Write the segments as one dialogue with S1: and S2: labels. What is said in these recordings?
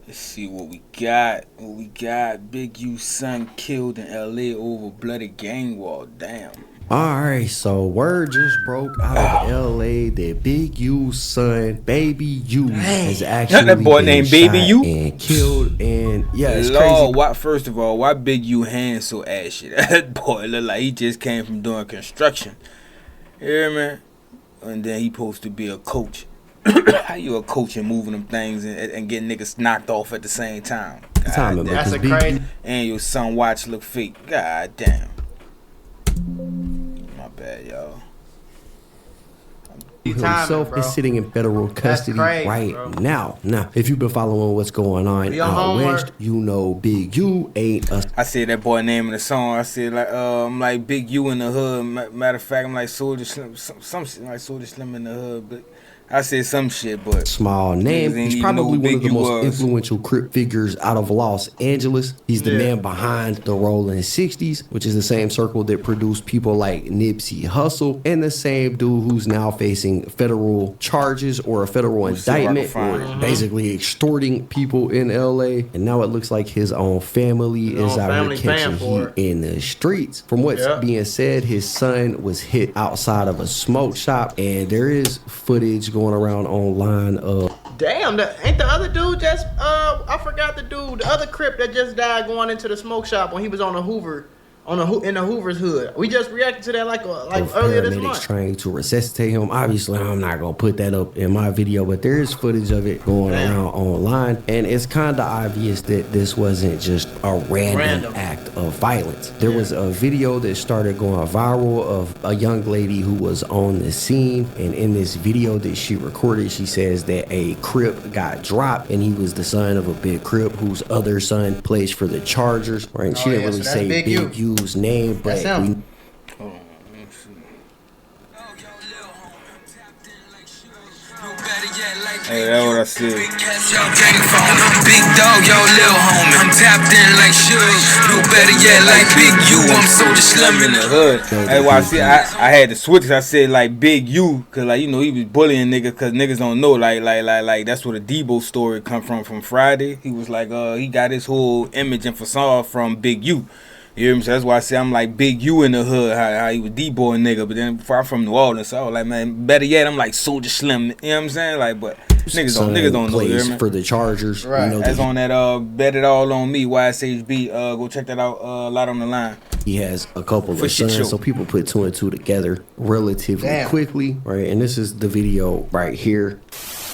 S1: Let's see what we got. What we got. Big U son killed in LA over bloody gang war. Damn.
S2: Alright, so word just broke out of LA that Big U's son, Baby U, has actually
S1: That boy
S2: been
S1: named
S2: shot
S1: Baby U?
S2: and killed. And yeah, it's crazy.
S1: Lord, why, first of all, why Big U hands so ashy? That boy look like he just came from doing construction. You hear me? And then he supposed to be a coach. How you a coach and moving them things and getting niggas knocked off at the same time?
S2: Timing,
S1: God
S2: man, 'cause
S3: That's a
S2: Big U-
S3: crazy.
S1: And your son watch look fake. God damn. My bad, y'all.
S2: himself
S3: bro.
S2: is sitting in federal custody
S3: crazy,
S2: right
S3: bro.
S2: now. Now, if you've been following what's going on
S3: We on
S2: out
S3: homework.
S2: west, you know Big U ain't a
S1: I said that boy name in the song. I said like I'm like Big U in the hood. Matter of fact, I'm like Soldier Slim, some shit like Soldier Slim in the hood. But I said some shit, but
S2: small name.
S1: Niggas ain't
S2: He's
S1: even know
S2: probably
S1: who
S2: one of
S1: Big
S2: the
S1: U
S2: most
S1: was.
S2: influential Crip figures out of Los Angeles. He's the
S3: Yeah.
S2: man behind the Rolling 60s, which is the same circle that produced people like Nipsey Hussle, and the same dude who's now facing federal charges or a federal
S1: Let's see if I can
S2: indictment
S1: find
S2: for
S1: it.
S2: basically extorting people in LA. And now it looks like his own family
S3: His
S2: is
S3: own
S2: out here
S3: family paying
S2: catching
S3: for
S2: heat in the streets. From what's
S3: Yeah.
S2: being said, his son was hit outside of a smoke shop, and there is footage going around online of
S3: Damn, ain't the other dude just I forgot the dude, the other Crip that just died going into the smoke shop when he was on the Hoover, in the Hoover's hood. We just reacted to that like
S2: of
S3: earlier this
S2: paramedics
S3: month.
S2: trying to resuscitate him. Obviously, I'm not gonna put that up in my video, but there is footage of it going
S3: Damn.
S2: around online, and it's kind of obvious that this wasn't just a random
S3: Random.
S2: act of violence. There was a video that started going viral of a young lady who was on the scene, and in this video that she recorded, she says that a Crip got dropped, and he was the son of a big Crip whose other son plays for the Chargers. Right? And she
S3: Oh,
S2: didn't
S3: yeah,
S2: really
S3: so that's
S2: say
S3: Big
S2: Big
S3: U.
S2: U's name, but
S3: That's him.
S2: we
S1: Hold on, let me see. Hey, that's what I said.
S4: Big dog, yo, lil homie. I'm tapped in like shoes. No better yet, like Big U. I'm Soldier Slim
S1: In the hood. That's why I see. I had to switch. I said like Big U, cause like you know he was bullying niggas, cause niggas don't know. Like that's where the Debo story come from Friday. He was like he got his whole image and facade from Big U. You hear me? So that's why I say I'm like Big U in the hood. How he was Debo and nigga, but then before I'm from New Orleans, so I was like, man, better yet, I'm like Soldier Slim. You know what I'm saying? Like, but niggas don't know. You hear
S2: plays
S1: me?
S2: for the Chargers.
S3: Right.
S2: You know
S1: That's
S2: that
S1: on that Bet It All on Me YSHB. Go check that out. A lot on the line.
S2: he has a couple
S1: For
S2: of
S1: shit
S2: sons,
S1: show.
S2: so people put two and two together relatively
S3: Damn.
S2: quickly, right? And this is the video right here.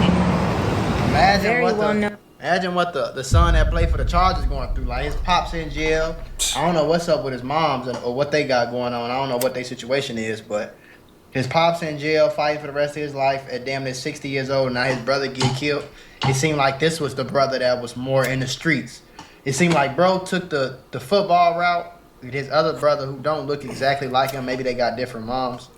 S3: Imagine
S5: Very
S3: what
S5: well
S3: the
S5: known.
S3: imagine what the son that played for the Chargers going through. Like his pops in jail. I don't know what's up with his moms or what they got going on. I don't know what their situation is, but his pops in jail fighting for the rest of his life at damn near 60 years old. Now his brother get killed. It seemed like this was the brother that was more in the streets. It seemed like bro took the football route with his other brother who don't look exactly like him. Maybe they got different moms.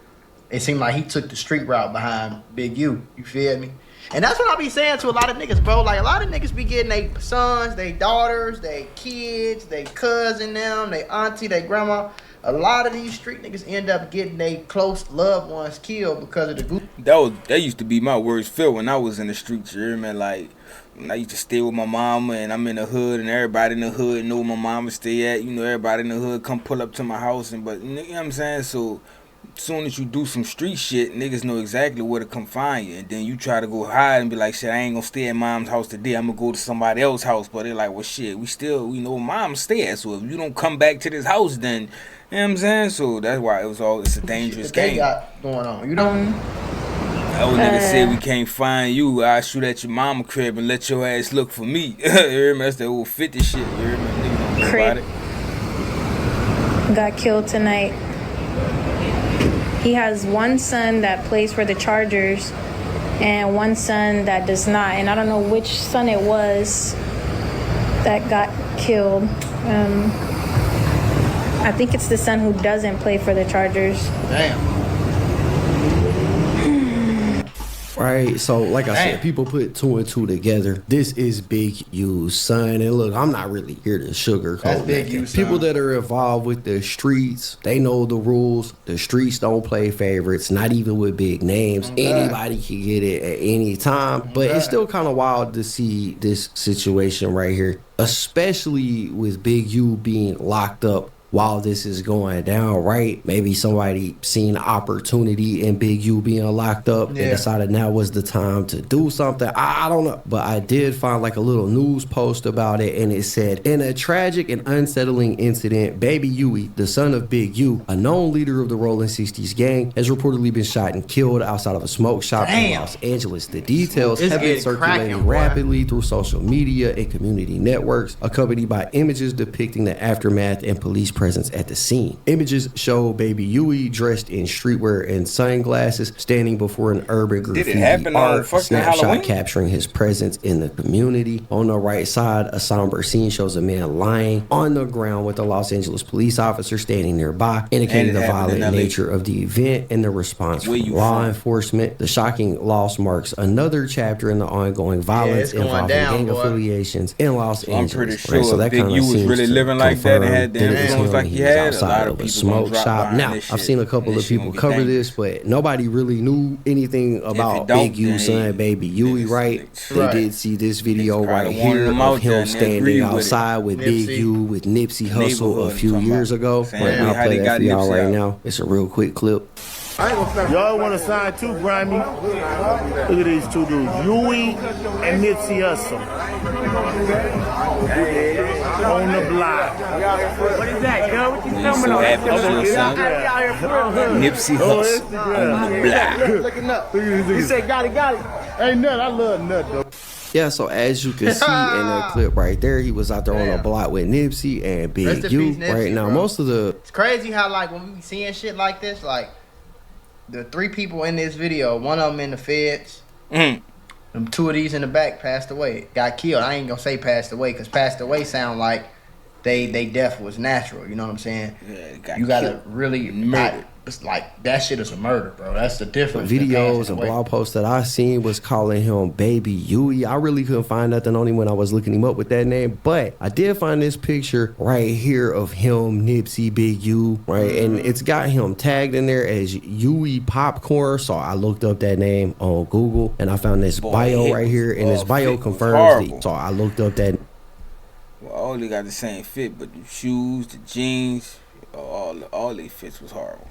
S3: It seemed like he took the street route behind Big U. You feel me? And that's what I be saying to a lot of niggas, bro. Like a lot of niggas be getting their sons, their daughters, their kids, their cousin them, their auntie, their grandma. A lot of these street niggas end up getting their close loved ones killed because of the goof.
S1: That used to be my worst fear when I was in the streets. You hear me? Like when I used to stay with my mama and I'm in the hood and everybody in the hood know where my mama stay at. You know, everybody in the hood come pull up to my house and but you know what I'm saying? So as soon as you do some street shit, niggas know exactly where to come find you. And then you try to go hide and be like, shit, I ain't gonna stay at mom's house today. I'm gonna go to somebody else's house. But they're like, well, shit, we know where mom stay at. So if you don't come back to this house, then, you know what I'm saying? So that's why it's a dangerous
S3: That they
S1: game.
S3: got going on. You don't.
S1: Old nigga said we can't find you. I shoot at your mama crib and let your ass look for me. You hear me? That's the old 50 shit. You hear me? Niggas don't know about it.
S5: Got killed tonight. He has one son that plays for the Chargers and one son that does not. And I don't know which son it was that got killed. I think it's the son who doesn't play for the Chargers.
S3: Damn.
S2: Right, so like I
S3: Damn.
S2: said, people put 2 and 2 together. This is Big U's son, and look, I'm not really here to sugarcoat
S3: That's Big
S2: nothing.
S3: U's son.
S2: People that are involved with the streets, they know the rules. The streets don't play favorites, not even with big names. Anybody can get it at any time, but it's still kind of wild to see this situation right here, especially with Big U being locked up while this is going down, right? Maybe somebody seen opportunity in Big U being locked up and decided now was the time to do something. I don't know. But I did find like a little news post about it, and it said, in a tragic and unsettling incident, Baby Huey, the son of Big U, a known leader of the Rolling 60s gang, has reportedly been shot and killed outside of a smoke shop in Los Angeles. The details
S3: It's
S2: have been
S3: getting
S2: circulating
S3: cracking, boy.
S2: rapidly through social media and community networks, accompanied by images depicting the aftermath and police presence at the scene. Images show Baby Huey dressed in streetwear and sunglasses, standing before an urban graffiti
S1: happen on
S2: art
S1: fucking
S2: snapshot
S1: Halloween?
S2: capturing his presence in the community. On the right side, a somber scene shows a man lying on the ground with a Los Angeles police officer standing nearby, indicating
S1: And it
S2: the
S1: happened in
S2: violent
S1: LA.
S2: nature of the event and the response
S1: Where
S2: from
S1: you
S2: law
S1: from?
S2: enforcement. The shocking loss marks another chapter in the ongoing violence
S3: it's going
S2: involving
S3: down,
S2: gang
S3: boy.
S2: affiliations in Los
S1: I'm
S2: Angeles.
S1: pretty
S2: right?
S1: sure
S2: So that
S1: if Big
S2: kinda
S1: U was
S2: seems
S1: really
S2: to
S1: living like that and
S2: confirm
S1: had the
S2: that it was
S1: influence
S2: him
S1: like
S2: and
S1: he
S2: was
S1: had, a
S2: outside
S1: lot
S2: of
S1: of
S2: a
S1: people
S2: smoke
S1: gonna drop
S2: shop.
S1: behind
S2: Now,
S1: this
S2: I've
S1: shit.
S2: seen a couple
S1: This
S2: of
S1: shit
S2: people
S1: gonna be
S2: cover
S1: dangerous.
S2: this, but nobody really knew anything about
S1: don't,
S2: Big U's
S1: then
S2: son, Baby Huey,
S1: niggas-
S2: right?
S1: niggas-
S2: They
S3: Right.
S2: did see this video
S1: Niggas
S2: right
S1: probably wanted
S2: here
S1: them
S2: of
S1: out there
S2: him
S1: and they agreed
S2: standing
S1: with it.
S2: outside with Big
S3: Nipsey.
S2: U with Nipsey Hussle a
S1: Neighborhood
S2: few
S1: I'm talking
S2: years
S1: about.
S2: ago.
S1: Saying
S2: Right,
S1: how
S2: I'll
S1: they
S2: play that
S1: got
S2: for y'all
S1: Nipsey
S2: right
S1: out.
S2: now. It's a real quick clip.
S6: Y'all want to sign too, Grimy? Look at these two dudes, Huey and Nipsey Hussle. On the block.
S7: What is that, girl? What you
S1: You
S7: filming
S1: so
S7: on?
S1: happy and shit, son. Nipsey Hussle on the block.
S6: Looking up. You say got it. Ain't nut. I love nut though.
S2: Yeah, so as you can see in that clip right there, he was out there on the
S3: Damn.
S2: block with Nipsey and Big
S3: Rest in
S2: U.
S3: peace, Nipsey,
S2: Right now,
S3: bro.
S2: most of the
S3: It's crazy how like when we be seeing shit like this, like the 3 people in this video, one of them in the feds,
S1: Mm.
S3: them 2 of these in the back passed away, got killed. I ain't gonna say passed away because passed away sound like they death was natural. You know what I'm saying?
S1: Yeah, it got
S3: You gotta
S1: killed.
S3: really
S1: Murdered.
S3: It's like that shit is a murder, bro. That's the difference.
S2: videos and blog posts that I seen was calling him Baby Huey. I really couldn't find nothing on him when I was looking him up with that name, but I did find this picture right here of him, Nipsey, Big U, right? And it's got him tagged in there as Huey Popcorn. So I looked up that name on Google and I found this
S1: Boy,
S2: bio
S1: it
S2: right
S1: was
S2: here, and this
S1: rough.
S2: bio
S1: It was
S2: confirms
S1: horrible.
S2: that. So I looked up that
S1: Well, all they got the same fit, but the shoes, the jeans, all they fits was horrible.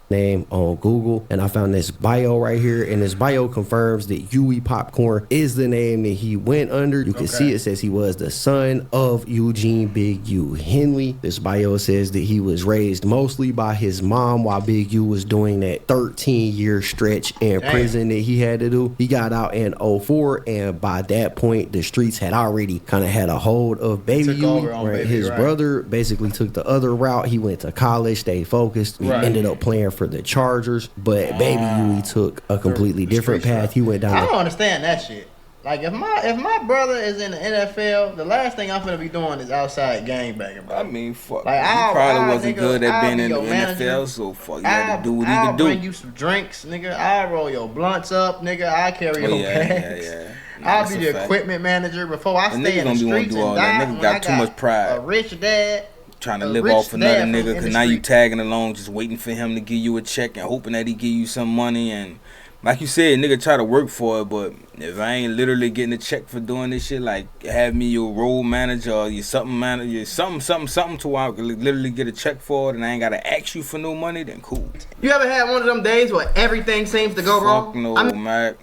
S2: name on Google, and I found this bio right here, and this bio confirms that Huey Popcorn is the name that he went under. You can see it says he was the son of Eugene Big U Henley. This bio says that he was raised mostly by his mom while Big U was doing that 13-year stretch in prison that he had to do. He got out in 04, and by that point the streets had already kind of had a hold of Baby
S3: Took
S2: Huey.
S3: over on
S2: Right?
S3: Baby,
S2: His
S3: right.
S2: brother basically took the other route. He went to college, stayed focused. He
S3: Right.
S2: ended up playing for the Chargers, but Baby Huey took a completely different
S3: streets,
S2: path. He went
S3: I
S2: down
S3: don't
S2: the
S3: understand that shit. Like if my brother is in the NFL, the last thing I'm gonna be doing is outside gangbanging, bro.
S1: I mean, fuck.
S3: Like,
S1: he
S3: I'll
S1: probably
S3: ride,
S1: wasn't
S3: nigga.
S1: good at
S3: I'll
S1: being
S3: be
S1: in the
S3: your manager.
S1: NFL, so fuck, you had to do what he
S3: I'll
S1: could do.
S3: bring you some drinks, nigga. I'll roll your blunts up, nigga. I'll carry
S1: Oh,
S3: your
S1: yeah,
S3: bags.
S1: yeah. Nah,
S3: I'll
S1: that's
S3: be
S1: a
S3: the
S1: fact.
S3: equipment manager before I
S1: A
S3: stay
S1: nigga
S3: in the
S1: gonna be wanna
S3: streets
S1: do
S3: and
S1: all that.
S3: die.
S1: Nigga
S3: when
S1: got
S3: I
S1: too much pride.
S3: A rich dad.
S1: Trying to
S3: a
S1: live
S3: rich
S1: off another
S3: dad
S1: nigga,
S3: in
S1: because
S3: the
S1: now you
S3: street.
S1: tagging along, just waiting for him to give you a check and hoping that he give you some money. And like you said, nigga try to work for it, but if I ain't literally getting a check for doing this shit, like have me your role manager or your something manager, something to where I can literally get a check for it and I ain't gotta ask you for no money, then cool.
S3: You ever had one of them days where everything seems to go wrong?
S1: Fuck no,
S3: I mean,
S1: Mac.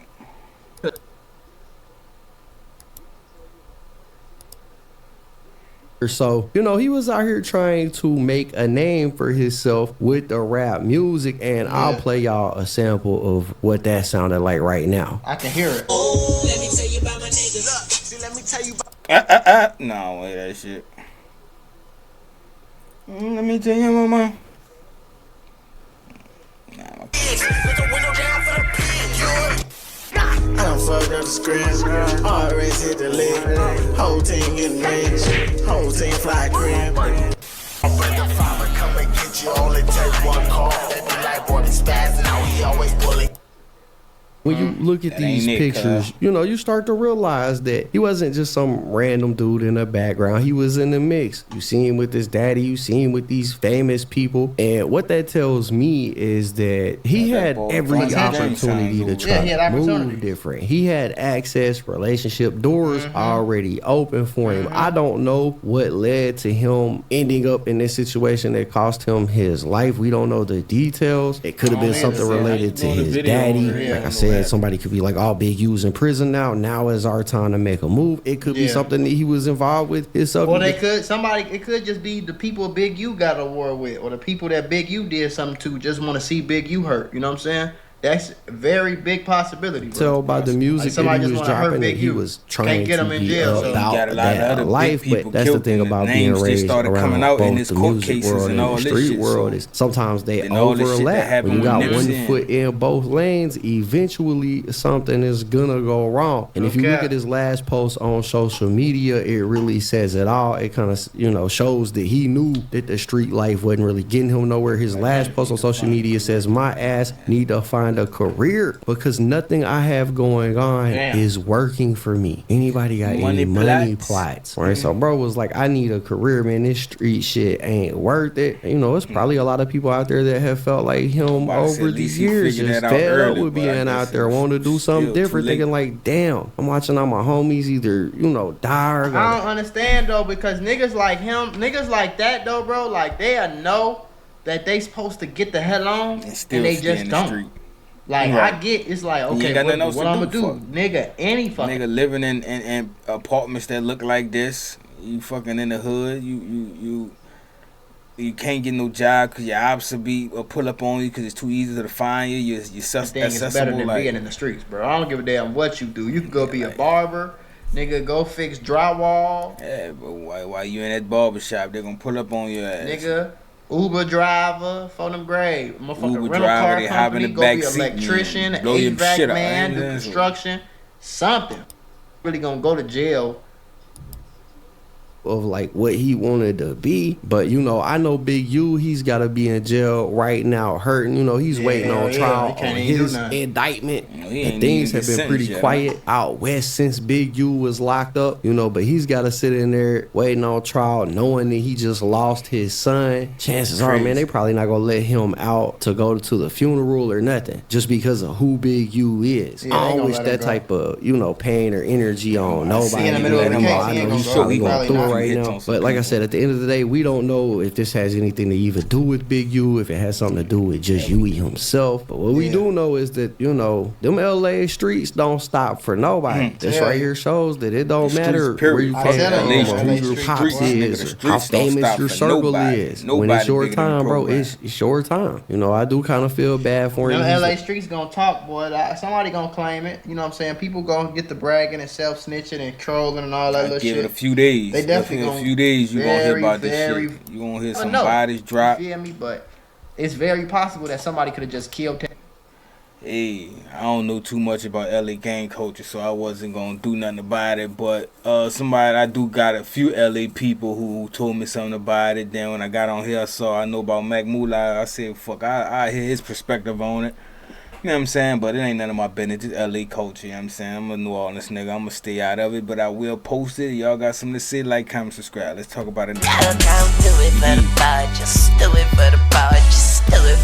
S2: So, you know, he was out here trying to make a name for himself with the rap music, and I'll play y'all a sample of what that sounded like right now.
S3: I can hear it.
S8: Let me tell you about my niggas. See, let me tell you about
S1: No, wait, that shit. Let me tell you, mama.
S8: let the window down for the pin.
S9: I done fucked up the screen, always hit the lid. Whole team getting rich, whole team fly crib. I'll bring a father, come and get you, only take one call. They be like, boy, be spazzing out, he always bully.
S2: When you look at
S1: That
S2: these
S1: ain't it,
S2: pictures,
S1: cuz.
S2: you know, you start to realize that he wasn't just some random dude in the background. He was in the mix. You see him with his daddy. You see him with these famous people. And what that tells me is that he had every opportunity to try to move different. He had access, relationship doors already open for him. I don't know what led to him ending up in this situation that cost him his life. We don't know the details. It could have been something related to his daddy. Like I said, somebody could be like, oh, Big U's in prison now. Now is our time to make a move. It could be something that he was involved with.
S3: Or it could just be the people Big U got a war with, or the people that Big U did something to just want to see Big U hurt. You know what I'm saying? That's a very big possibility. Bro.
S2: Tell by the music that he was dropping that he was trying to be about that life, but that's the thing about being raised around both the music world and the street world is sometimes they overlap. When you got one foot in both lanes, eventually something is gonna go wrong. And if you look at his last post on social media, it really says it all. It kind of, you know, shows that he knew that the street life wasn't really getting him nowhere. His last post on social media says, "My ass need to find a career because nothing I have going on is working for me." Anybody got any money plots? Right? So bro was like, I need a career, man. This street shit ain't worth it. You know, it's probably a lot of people out there that have felt like him over the years, just fed up with being out there, wanting to do something different, thinking like, damn, I'm watching all my homies either, you know, die or
S3: I don't understand though, because niggas like him, niggas like that though, bro, like they know that they supposed to get the hell on and they just don't. Like, I get, it's like, okay, what I'm gonna do? Nigga, any fucking
S1: nigga living in apartments that look like this. You fucking in the hood. You can't get no job because your ops will be pull up on you because it's too easy to find you. You're accessible.
S3: It's better than being in the streets, bro. I don't give a damn what you do. You can go be a barber. Nigga, go fix drywall.
S1: Yeah, but while you in that barber shop, they're gonna pull up on your ass.
S3: Nigga, Uber driver for them grade. Motherfucker,
S1: Uber
S3: rental
S1: driver,
S3: car company, go be an electrician, HVAC man, do
S1: man,
S3: construction, something. Really gonna go to jail
S2: of like what he wanted to be. But you know, I know Big U, he's got to be in jail right now hurting. You know, he's waiting on trial on his indictment, and things have been pretty quiet out west since Big U was locked up, you know, but he's got to sit in there waiting on trial knowing that he just lost his son. Chances are, man, they probably not gonna let him out to go to the funeral or nothing just because of who Big U is. I don't wish that type of, you know, pain or energy on nobody. I know he's probably going through it right now. But like I said, at the end of the day, we don't know if this has anything to even do with Big U, if it has something to do with just Huey himself. But what we do know is that, you know, them LA streets don't stop for nobody. This right here shows that it don't matter where you came from, or who your pops is, or how famous your circle is. When it's your time, bro, it's your time. You know, I do kind of feel bad for him.
S3: Them LA streets gonna talk, boy. Somebody gonna claim it. You know what I'm saying? People gonna get the bragging and self-snitching and trolling and all that little shit.
S1: Give it a few days.
S3: They definitely gonna,
S1: a few days you gonna hear about this shit. You gonna hear somebody's drop.
S3: You feel me? But it's very possible that somebody could have just killed him.
S1: Hey, I don't know too much about LA gang culture, so I wasn't gonna do nothing about it. But I do got a few LA people who told me something about it. Then when I got on here, I know about Mac Moolah. I said, fuck, I hear his perspective on it. You know what I'm saying? But it ain't none of my business. It's LA culture, you know what I'm saying? I'm a New Orleans nigga. I'm gonna stay out of it, but I will post it. Y'all got something to say? Like, comment, subscribe. Let's talk about it now.
S10: Don't do it for the bar, just do it for the bar, just do it.